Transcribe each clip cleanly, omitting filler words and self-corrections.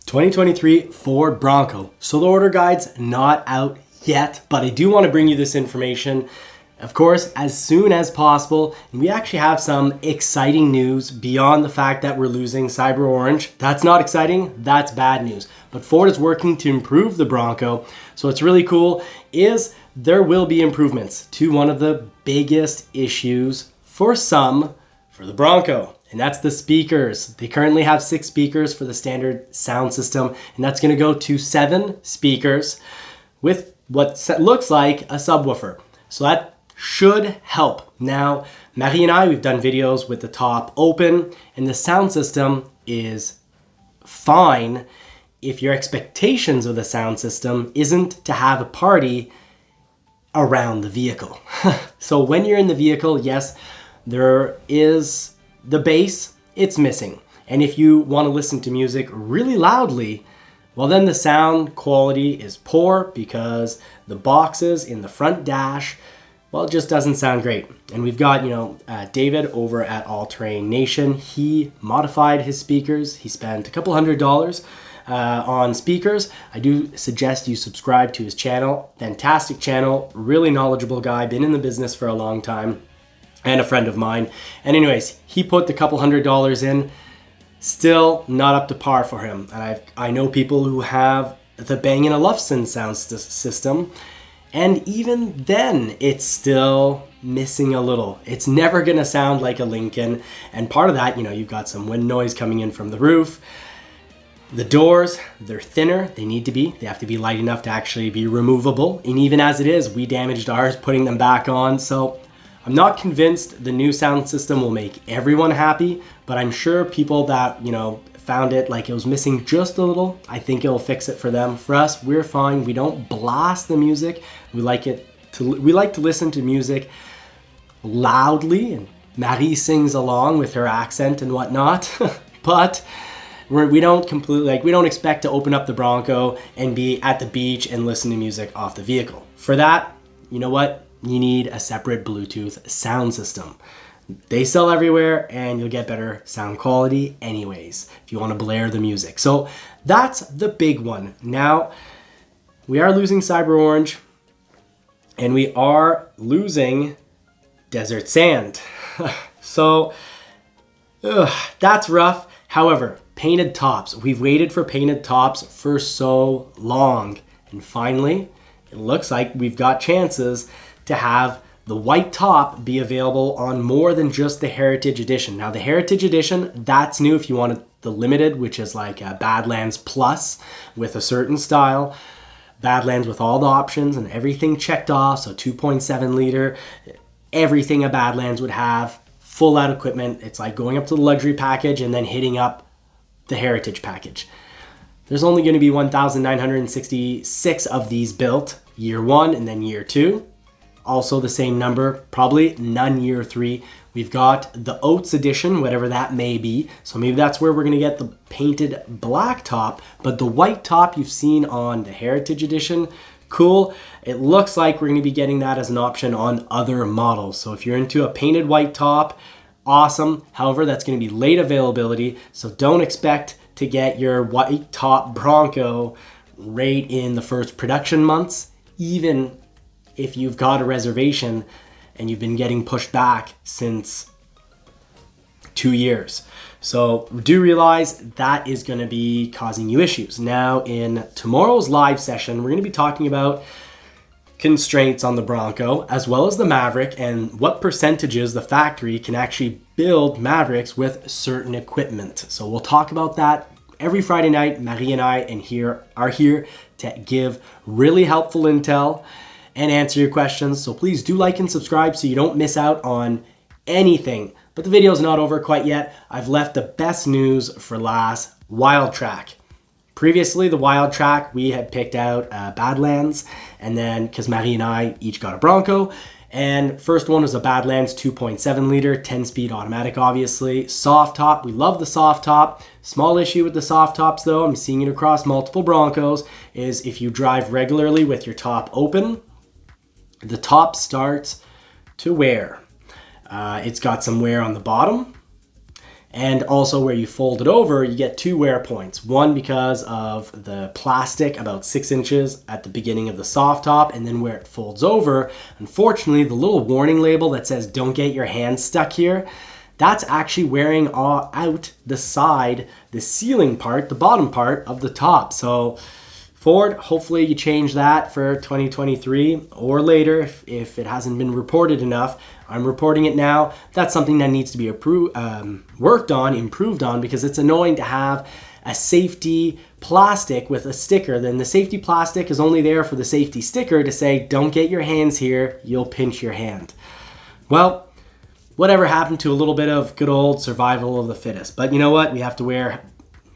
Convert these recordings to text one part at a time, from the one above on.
2023 Ford Bronco. So the order guide's not out yet, but I do want to bring you this information, of course, as soon as possible. And we actually have some exciting news beyond the fact that we're losing Cyber Orange. That's not exciting, that's bad news. But Ford is working to improve the Bronco. So what's really cool is there will be improvements to one of the biggest issues for the Bronco. And that's the speakers. They currently have 6 speakers for the standard sound system, and that's gonna go to 7 speakers with what looks like a subwoofer. So that should help. Now, Marie and I, we've done videos with the top open, and the sound system is fine if your expectations of the sound system isn't to have a party around the vehicle. So when you're in the vehicle, yes, there is the bass, it's missing. And if you want to listen to music really loudly, well then the sound quality is poor because the boxes in the front dash, well, it just doesn't sound great. And we've got, David over at All Terrain Nation. He modified his speakers. He spent a couple $100 on speakers. I do suggest you subscribe to his channel. Fantastic channel, really knowledgeable guy, been in the business for a long time, and a friend of mine. And anyways, he put the couple $100 in, still not up to par for him. And I know people who have the Bang & Olufsen sound system, and even then it's still missing a little. It's never gonna sound like a Lincoln. And part of that, you've got some wind noise coming in from the roof. The doors, they're thinner, they need to be. They have to be light enough to actually be removable. And even as it is, we damaged ours putting them back on. So I'm not convinced the new sound system will make everyone happy, but I'm sure people that, found it like it was missing just a little, I think it'll fix it for them. For us, we're fine. We don't blast the music. We like to listen to music loudly, and Marie sings along with her accent and whatnot, but we don't expect to open up the Bronco and be at the beach and listen to music off the vehicle. For that, you know what? You need a separate Bluetooth sound system. They sell everywhere and you'll get better sound quality anyways if you want to blare the music. So that's the big one. Now, we are losing Cyber Orange and we are losing Desert Sand. So that's rough. However, painted tops. We've waited for painted tops for so long. And finally, it looks like we've got chances to have the white top be available on more than just the Heritage Edition. Now the Heritage Edition, that's new if you wanted the limited, which is like a Badlands Plus with a certain style. Badlands with all the options and everything checked off, so 2.7 liter, everything a Badlands would have, full out equipment. It's like going up to the luxury package and then hitting up the Heritage package. There's only gonna be 1,966 of these built, year 1 and then year 2. Also the same number, probably none year 3. We've got the Oats edition, whatever that may be. So maybe that's where we're gonna get the painted black top, but the white top you've seen on the Heritage edition, cool. It looks like we're gonna be getting that as an option on other models. So if you're into a painted white top, awesome. However, that's gonna be late availability. So don't expect to get your white top Bronco right in the first production months, even if you've got a reservation and you've been getting pushed back since 2 years. So do realize that is gonna be causing you issues. Now in tomorrow's live session, we're gonna be talking about constraints on the Bronco as well as the Maverick and what percentages the factory can actually build Mavericks with certain equipment. So we'll talk about that every Friday night. Marie and I are here to give really helpful intel and answer your questions. So please do like and subscribe so you don't miss out on anything. But the video's not over quite yet. I've left the best news for last, Wildtrak. Previously, the Wildtrak, we had picked out Badlands, and then, because Marie and I each got a Bronco, and first one was a Badlands 2.7 liter, 10-speed automatic, obviously. Soft top, we love the soft top. Small issue with the soft tops though, I'm seeing it across multiple Broncos, is if you drive regularly with your top open, the top starts to wear. It's got some wear on the bottom, And also where you fold it over, you get 2 wear points. One because of the plastic, about 6 inches at the beginning of the soft top, and then where it folds over, unfortunately, the little warning label that says don't get your hands stuck here, that's actually wearing out the side, the ceiling part, the bottom part of the top. So Ford, hopefully you change that for 2023 or later if it hasn't been reported enough. I'm reporting it now. That's something that needs to be worked on, improved on, because it's annoying to have a safety plastic with a sticker. Then the safety plastic is only there for the safety sticker to say, don't get your hands here, you'll pinch your hand. Well, whatever happened to a little bit of good old survival of the fittest? But you know what? We have to wear,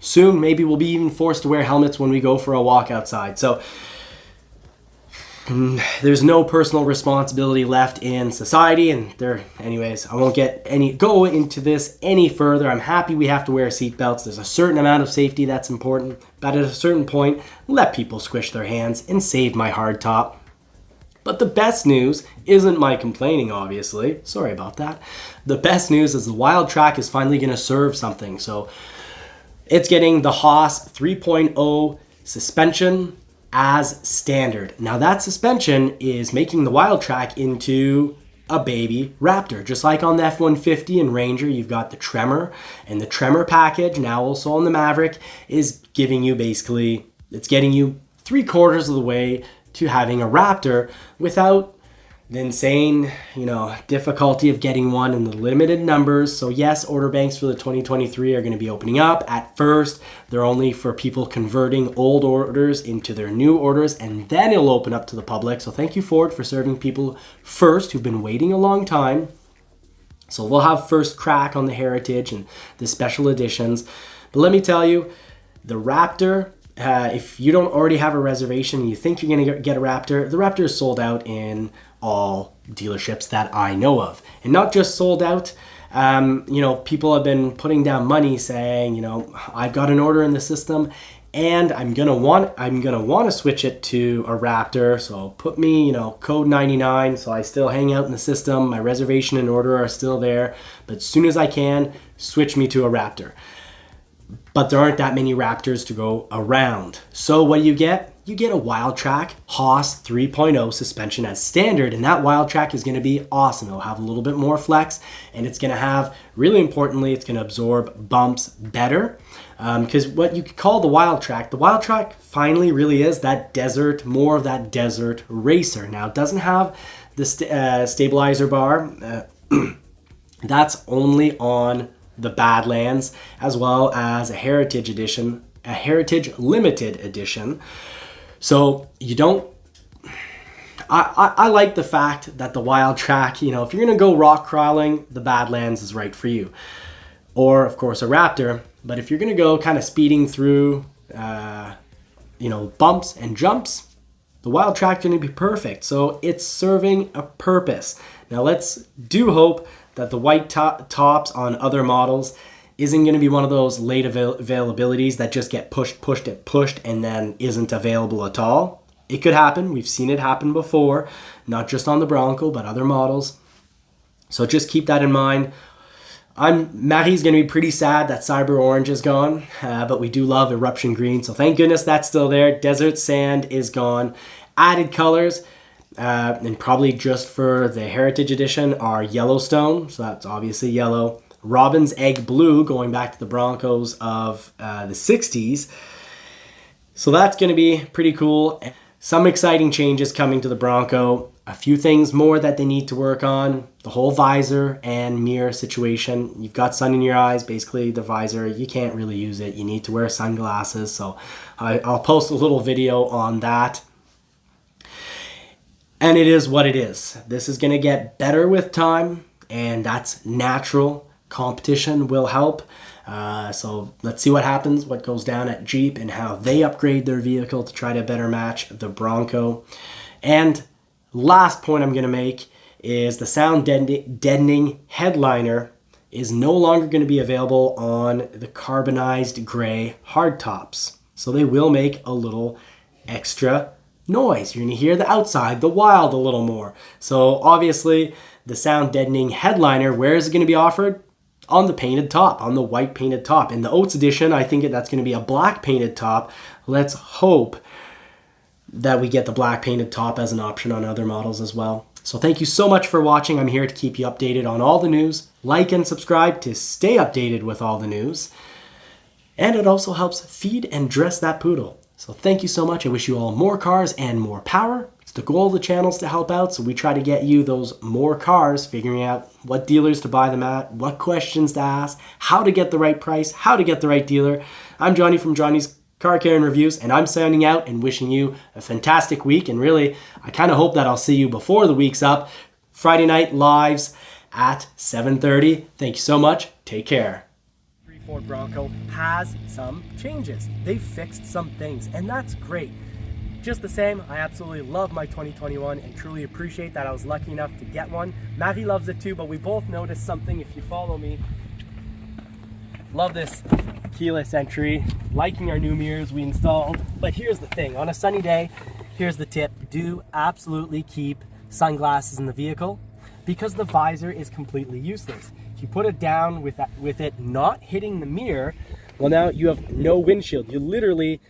soon, maybe we'll be even forced to wear helmets when we go for a walk outside. So there's no personal responsibility left in society, and anyways, I won't go into this any further. I'm happy we have to wear seatbelts. There's a certain amount of safety that's important, but at a certain point, let people squish their hands and save my hard top. But the best news isn't my complaining, obviously. Sorry about that. The best news is the Wildtrak is finally going to serve something. So it's getting the Haas 3.0 suspension as standard. Now that suspension is making the Wildtrak into a baby Raptor. Just like on the F-150 and Ranger, you've got the Tremor, and the Tremor package, now also on the Maverick, is giving you basically, it's getting you 3/4 of the way to having a Raptor without the insane, difficulty of getting one in the limited numbers. So yes, order banks for the 2023 are going to be opening up. At first, they're only for people converting old orders into their new orders, and then it'll open up to the public. So thank you, Ford, for serving people first who've been waiting a long time. So we'll have first crack on the Heritage and the special editions. But let me tell you, the Raptor, if you don't already have a reservation and you think you're going to get a Raptor, the Raptor is sold out in all dealerships that I know of. And not just sold out, people have been putting down money saying, I've got an order in the system and I'm gonna want to switch it to a Raptor. So put me, code 99, so I still hang out in the system. My reservation and order are still there, but as soon as I can, switch me to a Raptor. But there aren't that many Raptors to go around. So what do you get? You get a Wildtrak Haas 3.0 suspension as standard, and that Wildtrak is going to be awesome. It'll have a little bit more flex, and it's going to have, really importantly, it's going to absorb bumps better. Because what you could call the Wildtrak finally really is that desert, more of that desert racer. Now, it doesn't have the stabilizer bar. That's only on the Badlands, as well as a Heritage edition, a Heritage limited edition. So you don't, I like the fact that the Wildtrak, if you're going to go rock crawling, the Badlands is right for you. Or, of course, a Raptor. But if you're going to go kind of speeding through, bumps and jumps, the Wildtrak is going to be perfect. So it's serving a purpose. Now let's do hope that the white tops on other models isn't going to be one of those late availabilities that just get pushed, and then isn't available at all. It could happen. We've seen it happen before, not just on the Bronco, but other models. So just keep that in mind. Marie's going to be pretty sad that Cyber Orange is gone, but we do love Eruption Green, so thank goodness that's still there. Desert Sand is gone. Added colors, and probably just for the Heritage Edition, are Yellowstone, so that's obviously yellow. Robin's Egg Blue, going back to the Broncos of the 60s. So that's going to be pretty cool. Some exciting changes coming to the Bronco. A few things more that they need to work on. The whole visor and mirror situation. You've got sun in your eyes. Basically, the visor, you can't really use it. You need to wear sunglasses. So I'll post a little video on that. And it is what it is. This is going to get better with time, and that's natural. Competition will help. So let's see what happens, what goes down at Jeep, and how they upgrade their vehicle to try to better match the Bronco. And last point I'm going to make is the sound deadening headliner is no longer going to be available on the carbonized gray hardtops. So they will make a little extra noise. You're going to hear the outside, the wild a little more. So obviously the sound deadening headliner, where is it going to be offered? on the painted top, on the white painted top. In the Oats edition, I think that's going to be a black painted top. Let's hope that we get the black painted top as an option on other models as well. So thank you so much for watching. I'm here to keep you updated on all the news. Like and subscribe to stay updated with all the news. And it also helps feed and dress that poodle. So thank you so much. I wish you all more cars and more power. It's the goal of the channel is to help out, so we try to get you those more cars, figuring out what dealers to buy them at, what questions to ask, how to get the right price, how to get the right dealer. I'm Johnny from Johnny's Car Care and Reviews, and I'm signing out and wishing you a fantastic week. And really, I kind of hope that I'll see you before the week's up. Friday night lives at 7:30. Thank you so much. Take care. Ford Bronco has some changes. They've fixed some things, and that's great. Just the same, I absolutely love my 2021 and truly appreciate that I was lucky enough to get one. Marie loves it too, but we both noticed something if you follow me. Love this keyless entry, liking our new mirrors we installed. But here's the thing, on a sunny day, here's the tip. Do absolutely keep sunglasses in the vehicle because the visor is completely useless. If you put it down with it not hitting the mirror, well, now you have no windshield. You literally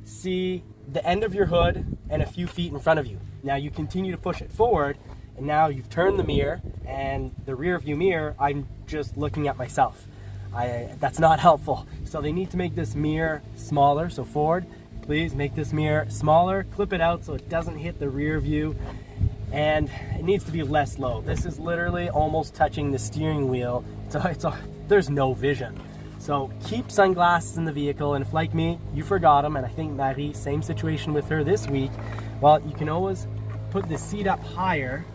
see the end of your hood and a few feet in front of you. Now you continue to push it forward, and now you've turned the mirror, and the rear view mirror, I'm just looking at myself. That's not helpful. So they need to make this mirror smaller. So Ford, please make this mirror smaller, clip it out so it doesn't hit the rear view, and it needs to be less low. This is literally almost touching the steering wheel. There's no vision. So keep sunglasses in the vehicle, and if like me, you forgot them, and I think Marie, same situation with her this week, well, you can always put the seat up higher,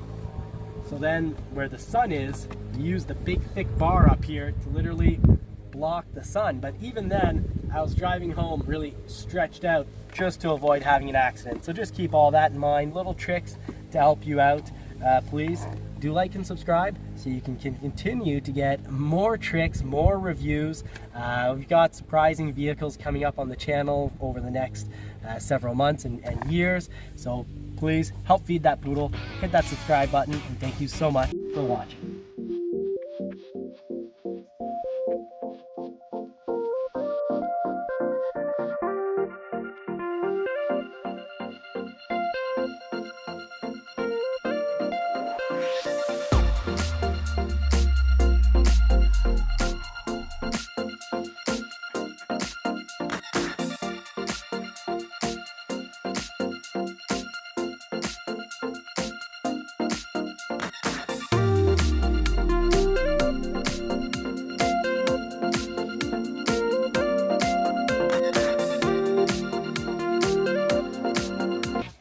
so then where the sun is, you use the big thick bar up here to literally block the sun. But even then, I was driving home really stretched out just to avoid having an accident. So just keep all that in mind, little tricks to help you out. Please do like and subscribe so you can continue to get more tricks, more reviews. We've got surprising vehicles coming up on the channel over the next several months and years. So please help feed that poodle, hit that subscribe button, and thank you so much for watching.